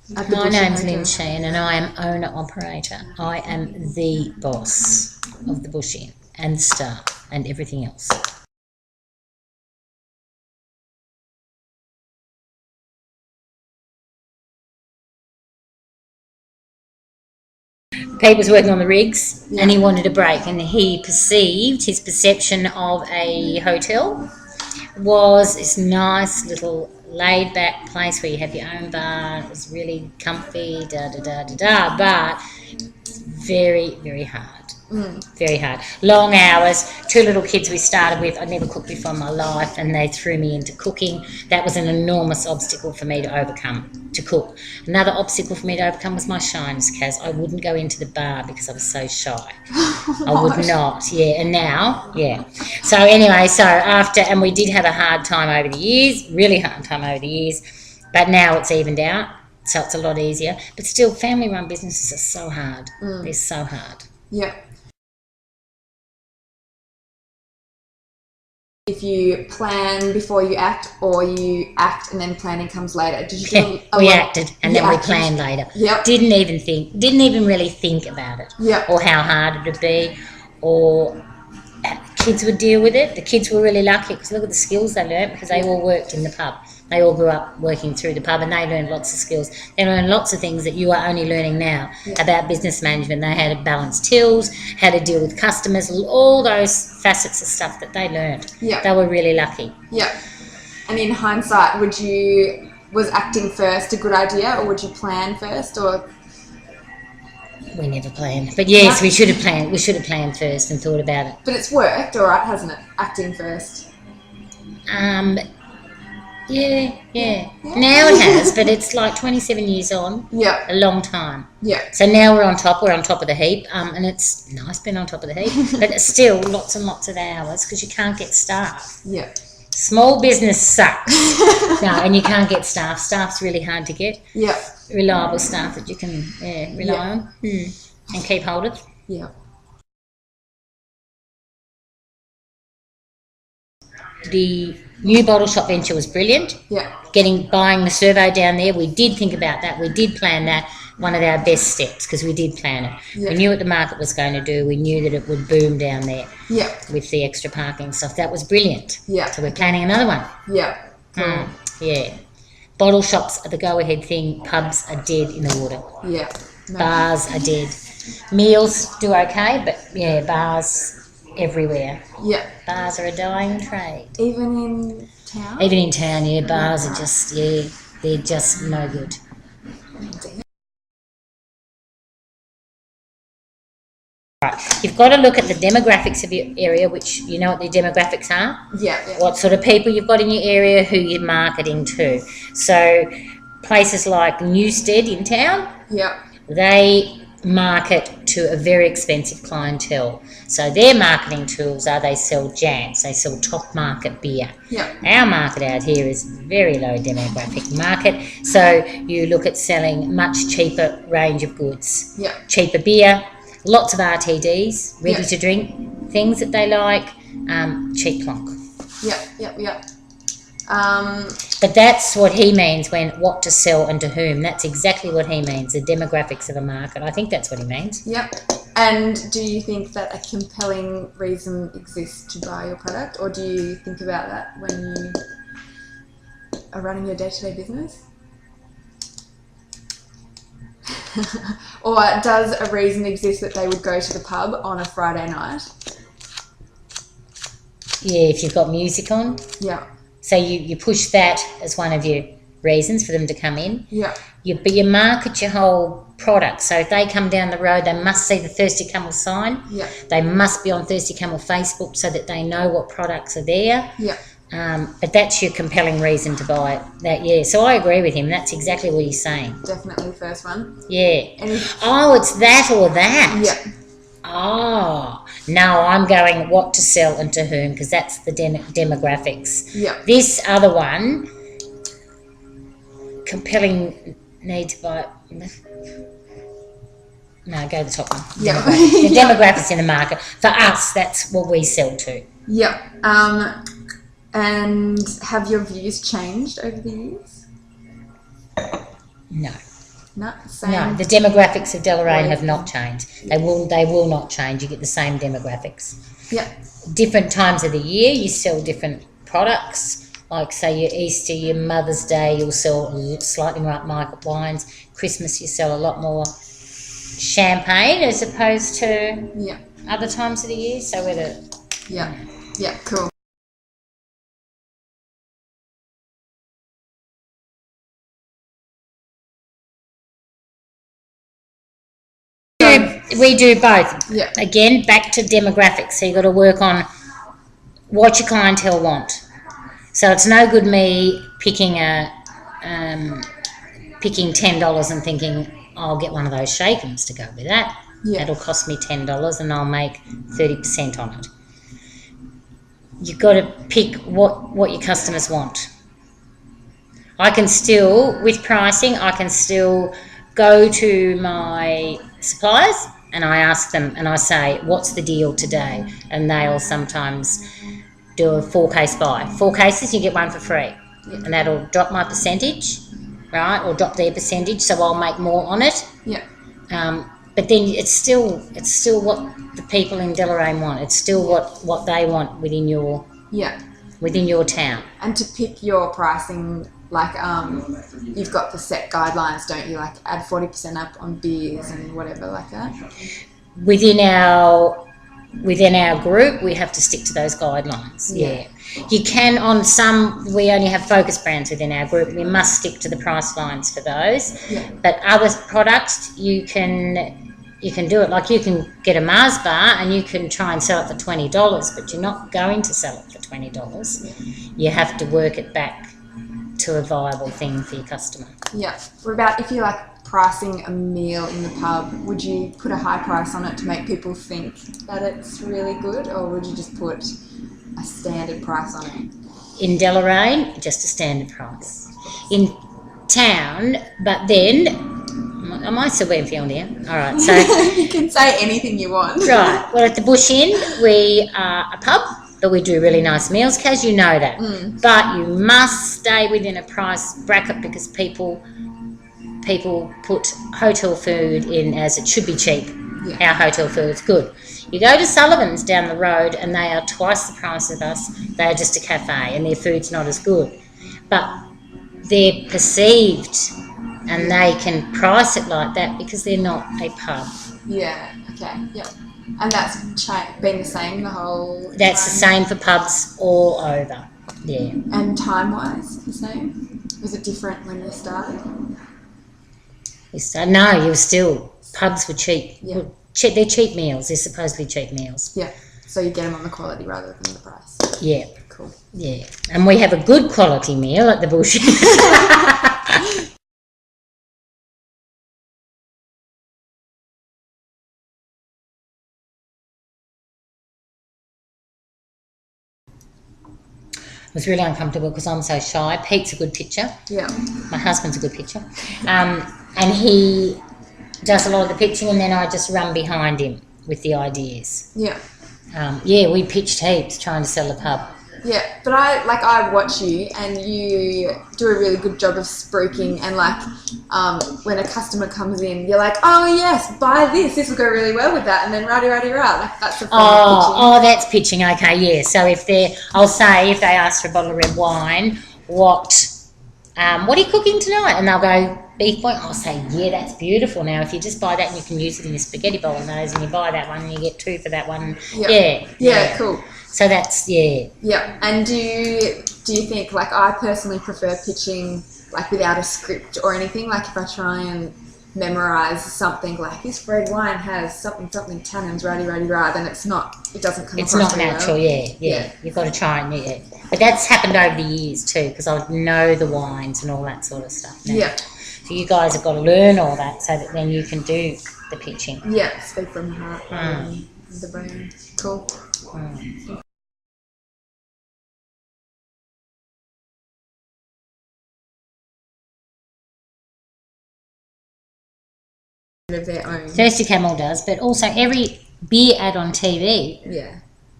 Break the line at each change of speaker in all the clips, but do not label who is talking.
My name's Lynn Sheehan and I am owner-operator. I am the boss of the Bush Inn and staff and everything else. Pete was working on the rigs and he wanted a break, and his perception of a hotel was this nice little laid back place where you have your own bar. It was really comfy, but very, very hard. Very hard. Long hours, 2 little kids we started with. I'd never cooked before in my life, and they threw me into cooking. That was an enormous obstacle for me to overcome, to cook. Another obstacle for me to overcome was my shyness, Kaz. I wouldn't go into the bar because I was so shy. I would not, and now, So anyway, and we did have a hard time over the years, really hard time over the years, but now it's evened out, so it's a lot easier. But still, family-run businesses are so hard. They're so hard.
Yeah. If you plan before you act, or you act and then planning comes later. Did you do
we acted and then we planned later.
Yep.
Didn't even really think about it.
Yep.
Or how hard it would be, or kids would deal with it. The kids were really lucky because look at the skills they learnt, because they all worked in the pub. They all grew up working through the pub and they learned lots of skills. They learned lots of things that you are only learning now about business management. They had to balance tills, how to deal with customers, all those facets of stuff that they learned.
Yeah.
They were really lucky.
Yeah. And in hindsight, was acting first a good idea, or would you plan first, or?
We never planned. But yes, we should have planned. We should have planned first and thought about it.
But it's worked, all right, hasn't it? Acting first.
Yeah. Now it has, but it's like 27 years on.
Yeah.
A long time.
Yeah.
So now we're on top of the heap, and it's nice being on top of the heap, but it's still lots and lots of hours because you can't get staff.
Yeah.
Small business sucks. No, and you can't get staff. Staff's really hard to get.
Yeah.
Reliable staff that you can rely on and keep hold of.
Yeah.
The new bottle shop venture was brilliant.
Yeah.
Buying the servo down there, we did think about that. We did plan that. One of our best steps, because we did plan it.
Yeah.
We knew what the market was going to do. We knew that it would boom down there.
Yeah.
With the extra parking stuff. That was brilliant.
Yeah.
So we're planning another one.
Yeah. Cool.
Yeah. Bottle shops are the go-ahead thing. Pubs are dead in the water.
Yeah.
No. Bars are dead. Meals do okay, but bars everywhere.
Yeah.
Bars are a dying trade.
Even in town?
Even in town, bars are just, they're just no good. Right. You've got to look at the demographics of your area, which you know what the demographics are?
Yeah.
What sort of people you've got in your area, who you're marketing to. So places like Newstead in town, they market to a very expensive clientele. So their marketing tools are they sell jams, they sell top market beer.
Yeah.
Our market out here is very low demographic market. So you look at selling much cheaper range of goods.
Yeah.
Cheaper beer, lots of RTDs, ready to drink, things that they like, cheap plonk.
Yeah.
But that's what he means when what to sell and to whom. That's exactly what he means, the demographics of a market. I think that's what he means.
Yep. And do you think that a compelling reason exists to buy your product, or do you think about that when you are running your day-to-day business? Or does a reason exist that they would go to the pub on a Friday night?
Yeah, if you've got music on.
Yeah.
So you push that as one of your reasons for them to come in.
Yeah.
But you market your whole product. So if they come down the road, they must see the Thirsty Camel sign.
Yeah.
They must be on Thirsty Camel Facebook so that they know what products are there.
Yeah.
But that's your compelling reason to buy it. That so I agree with him. That's exactly what he's saying.
Definitely the first one.
Yeah. Oh, it's that or that.
Yeah.
Oh, no, I'm going what to sell and to whom, because that's the demographics.
Yeah.
This other one, compelling need to buy. No, go to the top one.
Yeah.
The demographics in the market. For us, that's what we sell to.
Yeah. And have your views changed over the years?
No.
No, same.
No, the demographics of Deloraine have not changed. They will not change. You get the same demographics.
Yeah.
Different times of the year, you sell different products. Like, say, your Easter, your Mother's Day, you'll sell slightly more upmarket wines. Christmas, you sell a lot more champagne as opposed to
Yeah.
other times of the year. So whether
Yeah. Yeah. Cool.
we do both.
Yeah.
Again, back to demographics. So you've got to work on what your clientele want. So it's no good me picking $10 and thinking I'll get one of those shakens to go with that.
Yeah.
That'll cost me $10 and I'll make 30% on it. You've got to pick what your customers want. I can still, with pricing, I can still go to my suppliers and I ask them and I say, what's the deal today? And they'll sometimes do a 4-case buy. 4 cases, you get one for free. And that'll drop my percentage, right? Or drop their percentage, so I'll make more on it.
Yeah.
But then it's still what the people in Deloraine want. It's still what they want within your town.
And to pick your pricing, like you've got the set guidelines, don't you? Like add 40% up on beers and whatever like that.
Within our group, we have to stick to those guidelines. Yeah. You can, on some, we only have focus brands within our group. We must stick to the price lines for those.
Yeah.
But other products, you can do it. Like you can get a Mars bar and you can try and sell it for $20, but you're not going to sell it for $20. You have to work it back to a viable thing for your customer.
Yeah. What about if you're like pricing a meal in the pub, would you put a high price on it to make people think that it's really good, or would you just put a standard price on it?
In Deloraine, just a standard price. In town, but then, am I still waiting for you on there? All right, so...
You can say anything you want.
Right, well, at the Bush Inn, we are a pub, but we do really nice meals, Kaz, you know that. But you must stay within a price bracket because people put hotel food in as it should be cheap. Yeah. Our hotel food is good. You go to Sullivan's down the road and they are twice the price of us. They are just a cafe and their food's not as good. But they're perceived and they can price it like that because they're not a pub.
Yeah, okay, yeah. And that's been the same the whole time?
That's the same for pubs all over, yeah.
And time-wise, the same? Was it different when you started?
No, you were still, pubs were cheap.
Yeah.
They're cheap meals. They're supposedly cheap meals.
Yeah. So you get them on the quality rather than the price.
Yeah.
Cool.
Yeah. And we have a good quality meal at the Bush. It was really uncomfortable because I'm so shy. Pete's a good pitcher.
Yeah.
My husband's a good pitcher. And he does a lot of the pitching and then I just run behind him with the ideas.
Yeah.
We pitched heaps trying to sell the pub.
Yeah, but I watch you and you do a really good job of spruiking and when a customer comes in, you're like, oh yes, buy this will go really well with that, and then rah, like that's the form of pitching.
Oh, that's pitching, okay, yeah. So if they ask for a bottle of red wine, what are you cooking tonight? And they'll go, beef boy. I'll say, yeah, that's beautiful. Now, if you just buy that and you can use it in your spaghetti bolognese and you buy that one and you get 2 for that one, yeah.
Cool.
So that's, yeah.
Yeah, and do you think, I personally prefer pitching, without a script or anything, if I try and memorise something this red wine has something tannins, then it doesn't come
it's
across
not
very
natural,
well.
Yeah. You've got to try and, But that's happened over the years too, because I know the wines and all that sort of stuff now.
Yeah.
So you guys have got to learn all that so that then you can do the pitching.
Yeah, speak from the heart, the brand. Cool. Of their own.
Thirsty Camel does, but also every beer ad on TV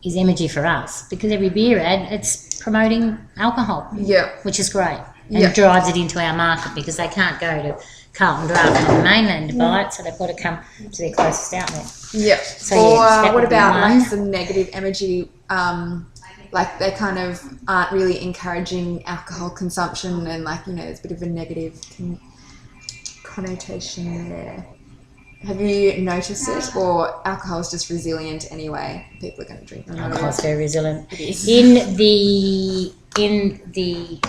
is imagery for us because every beer ad, it's promoting alcohol, which is great, and it drives it into our market because they can't go to Carlton Draft on the mainland to buy it, so they've got to come to their closest outlet.
Yeah.
So,
Or
yeah, that
what
would be
about
one.
like some negative energy? Like they kind of aren't really encouraging alcohol consumption, and like there's a bit of a negative connotation there. Have you noticed it, or alcohol is just resilient anyway? People are going to drink no matter
Alcohol's
what.
very resilient.
It is.
In the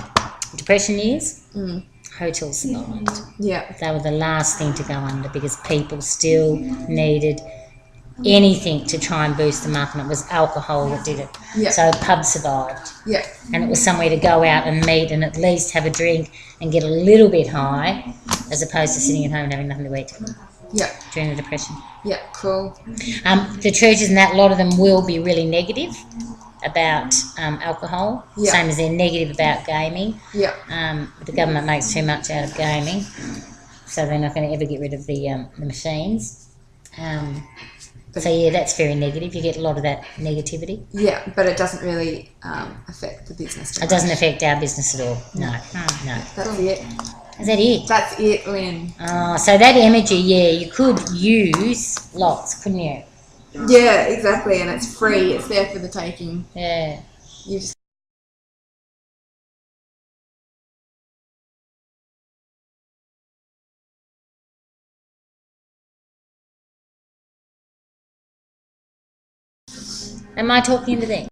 Depression years,
Mm.
hotels survived.
Yeah.
They were the last thing to go under because people still needed anything to try and boost them up, and it was alcohol that did it.
Yeah.
So pubs survived,
Yeah.
and it was somewhere to go out and meet and at least have a drink and get a little bit high, as opposed to sitting at home and having nothing to eat
Yeah.
during the Depression.
Yeah. Cool.
The churches and that, a lot of them will be really negative about alcohol,
Yeah.
same as they're negative about gaming.
Yeah.
The government makes too much out of gaming, so they're not going to ever get rid of the machines. So yeah, that's very negative. You get a lot of that negativity.
Yeah, but it doesn't really affect the business. too
It doesn't
much.
affect our business at all. No, no.
That's it.
Is that it?
That's it, Lynn.
So that energy, yeah, you could use lots, couldn't you?
Yeah, exactly, and it's free. It's there for the taking.
Yeah.
You just
Am I talking to them?